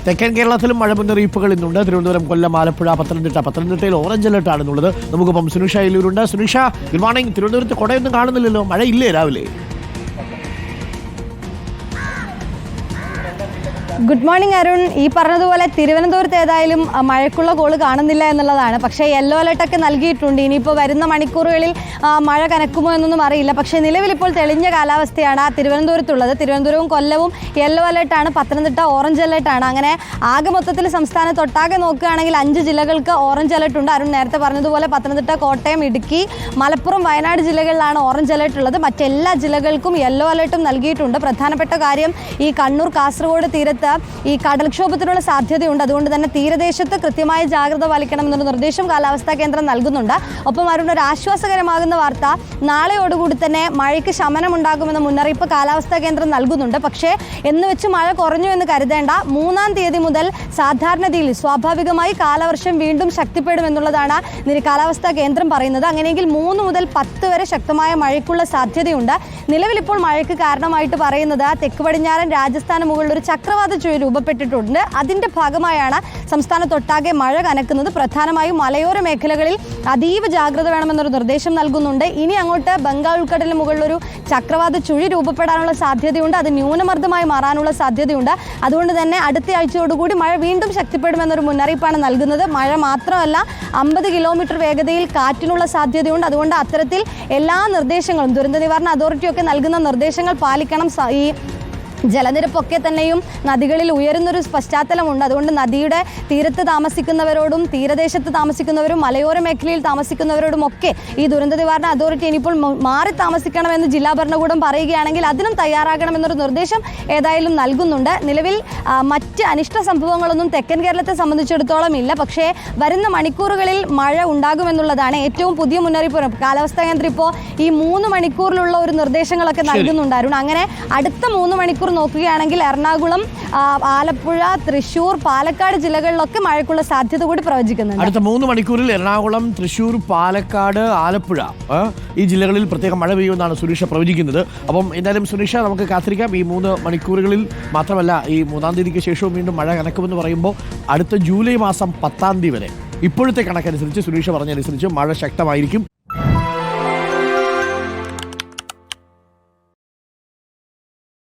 തെക്കൻ കേരളത്തിലും മഴ മുന്നറിയിപ്പുകൾ ഇന്നുണ്ട്. തിരുവനന്തപുരം, കൊല്ലം, ആലപ്പുഴ, പത്തനംതിട്ടയിൽ ഓറഞ്ച് അലർട്ടാണെന്നുള്ളത്. നമുക്കിപ്പം സുനിഷ ഇല്ലൂരുണ്ട്. Sunisha, good morning. തിരുവനന്തപുരത്ത് കുടയൊന്നും കാണുന്നില്ലല്ലോ, മഴയില്ലേ രാവിലെ? Good morning Arun. ഈ പറഞ്ഞതുപോലെ തിരുവനന്തപുരത്ത് ഏതായാലും മഴയ്ക്കുള്ള കോള് കാണുന്നില്ല എന്നുള്ളതാണ്. പക്ഷേ യെല്ലോ അലർട്ടൊക്കെ നൽകിയിട്ടുണ്ട്. ഇനിയിപ്പോൾ വരുന്ന മണിക്കൂറുകളിൽ മഴ കനക്കുമോ എന്നൊന്നും അറിയില്ല. പക്ഷേ നിലവിലിപ്പോൾ തെളിഞ്ഞ കാലാവസ്ഥയാണ് തിരുവനന്തപുരത്തുള്ളത്. തിരുവനന്തപുരവും കൊല്ലവും യെല്ലോ അലർട്ടാണ്, പത്തനംതിട്ട ഓറഞ്ച് അലർട്ടാണ്. അങ്ങനെ ആകെ മൊത്തത്തിൽ സംസ്ഥാനത്തൊട്ടാകെ നോക്കുകയാണെങ്കിൽ 5 ജില്ലകൾക്ക് ഓറഞ്ച് അലർട്ട് ഉണ്ട്. അരുൺ നേരത്തെ പറഞ്ഞതുപോലെ പത്തനംതിട്ട, കോട്ടയം, ഇടുക്കി, മലപ്പുറം, വയനാട് ജില്ലകളിലാണ് ഓറഞ്ച് അലർട്ട് ഉള്ളത്. മറ്റെല്ലാ ജില്ലകൾക്കും യെല്ലോ അലർട്ടും നൽകിയിട്ടുണ്ട്. പ്രധാനപ്പെട്ട കാര്യം, ഈ കണ്ണൂർ, കാസർഗോഡ് തീരത്ത് ഈ കടൽക്ഷോഭത്തിനുള്ള സാധ്യതയുണ്ട്. അതുകൊണ്ട് തന്നെ തീരദേശത്ത് കൃത്യമായ ജാഗ്രത പാലിക്കണമെന്നൊരു നിർദ്ദേശം കാലാവസ്ഥാ കേന്ദ്രം നൽകുന്നുണ്ട്. ഒപ്പം അരുൺ, ഒരു ആശ്വാസകരമാകുന്ന വാർത്ത, നാളെയോടുകൂടി തന്നെ മഴയ്ക്ക് ശമനമുണ്ടാകുമെന്ന മുന്നറിയിപ്പ് കാലാവസ്ഥാ കേന്ദ്രം നൽകുന്നുണ്ട്. പക്ഷേ എന്ന് വെച്ച് മഴ കുറഞ്ഞു എന്ന് കരുതേണ്ട. 3-ാം തീയതി മുതൽ സാധാരണതയിൽ സ്വാഭാവികമായി കാലവർഷം വീണ്ടും ശക്തിപ്പെടുമെന്നുള്ളതാണ് കാലാവസ്ഥാ കേന്ദ്രം പറയുന്നത്. അങ്ങനെയെങ്കിൽ 3 മുതൽ 10 വരെ ശക്തമായ മഴയ്ക്കുള്ള സാധ്യതയുണ്ട്. നിലവിലിപ്പോൾ മഴയ്ക്ക് കാരണമായിട്ട് പറയുന്നത് തെക്ക് പടിഞ്ഞാറൻ രാജസ്ഥാന് മുകളിൽ ഒരു ചക്രവാത ചുഴി രൂപപ്പെട്ടിട്ടുണ്ട്. അതിന്റെ ഭാഗമായാണ് സംസ്ഥാനത്തൊട്ടാകെ മഴ കനക്കുന്നത്. പ്രധാനമായും മലയോര മേഖലകളിൽ അതീവ ജാഗ്രത വേണമെന്നൊരു നിർദ്ദേശം നൽകുന്നുണ്ട്. ഇനി അങ്ങോട്ട് ബംഗാൾ ഉൾക്കടലിന് മുകളിലൊരു ചക്രവാത ചുഴി രൂപപ്പെടാനുള്ള സാധ്യതയുണ്ട്. അത് ന്യൂനമർദ്ദമായി മാറാനുള്ള സാധ്യതയുണ്ട്. അതുകൊണ്ട് തന്നെ അടുത്ത ആഴ്ചയോടുകൂടി മഴ വീണ്ടും ശക്തിപ്പെടുമെന്നൊരു മുന്നറിയിപ്പാണ് നൽകുന്നത്. മഴ മാത്രമല്ല, 50 കിലോമീറ്റർ വേഗതയിൽ കാറ്റിനുള്ള സാധ്യതയുണ്ട്. അതുകൊണ്ട് അത്തരത്തിൽ എല്ലാ നിർദ്ദേശങ്ങളും ദുരന്ത നിവാരണ അതോറിറ്റിയൊക്കെ നൽകുന്ന നിർദ്ദേശങ്ങൾ പാലിക്കണം. ഈ ജലനിരപ്പൊക്കെ തന്നെയും നദികളിൽ ഉയരുന്നൊരു പശ്ചാത്തലമുണ്ട്. അതുകൊണ്ട് നദിയുടെ തീരത്ത് താമസിക്കുന്നവരോടും തീരദേശത്ത് താമസിക്കുന്നവരും മലയോര മേഖലയിൽ താമസിക്കുന്നവരോടുമൊക്കെ ഈ ദുരന്ത നിവാരണ അതോറിറ്റി ഇനിയിപ്പോൾ മാറി താമസിക്കണമെന്ന് ജില്ലാ ഭരണകൂടം പറയുകയാണെങ്കിൽ അതിനും തയ്യാറാകണമെന്നൊരു നിർദ്ദേശം ഏതായാലും നൽകുന്നുണ്ട്. നിലവിൽ മറ്റ് അനിഷ്ട സംഭവങ്ങളൊന്നും തെക്കൻ കേരളത്തെ സംബന്ധിച്ചിടത്തോളം ഇല്ല. പക്ഷേ വരുന്ന മണിക്കൂറുകളിൽ മഴ ഉണ്ടാകുമെന്നുള്ളതാണ് ഏറ്റവും പുതിയ മുന്നറിയിപ്പ്. കാലാവസ്ഥാ കേന്ദ്രം ഇപ്പോൾ ഈ 3 മണിക്കൂറിലുള്ള ഒരു നിർദ്ദേശങ്ങളൊക്കെ നൽകുന്നുണ്ടായിരുന്നു. അങ്ങനെ അടുത്ത 3 മണിക്കൂർ നോക്കുകയാണെങ്കിൽ എറണാകുളം, ആലപ്പുഴ, തൃശ്ശൂർ, പാലക്കാട് ജില്ലകളിലൊക്കെ മഴയ്ക്കുള്ള സാധ്യത കൂടി പ്രവചിക്കുന്നുണ്ട്. അടുത്ത 3 മണിക്കൂറിൽ എറണാകുളം, തൃശ്ശൂർ, പാലക്കാട്, ആലപ്പുഴ ഈ ജില്ലകളിൽ പ്രത്യേകം മഴ പെയ്യുമെന്നാണ് സുനിഷ പ്രവചിക്കുന്നത്. അപ്പം എന്തായാലും സുനിഷ, നമുക്ക് കാത്തിരിക്കാം. ഈ 3 മണിക്കൂറുകളിൽ മാത്രമല്ല, ഈ 3-ാം തീയതിക്ക് ശേഷവും വീണ്ടും മഴ കനക്കുമെന്ന് പറയുമ്പോൾ അടുത്ത ജൂലൈ മാസം 10-ാം തീയതി വരെ ഇപ്പോഴത്തെ കണക്കനുസരിച്ച്, സുനിഷ പറഞ്ഞതനുസരിച്ച് മഴ ശക്തമായിരിക്കും.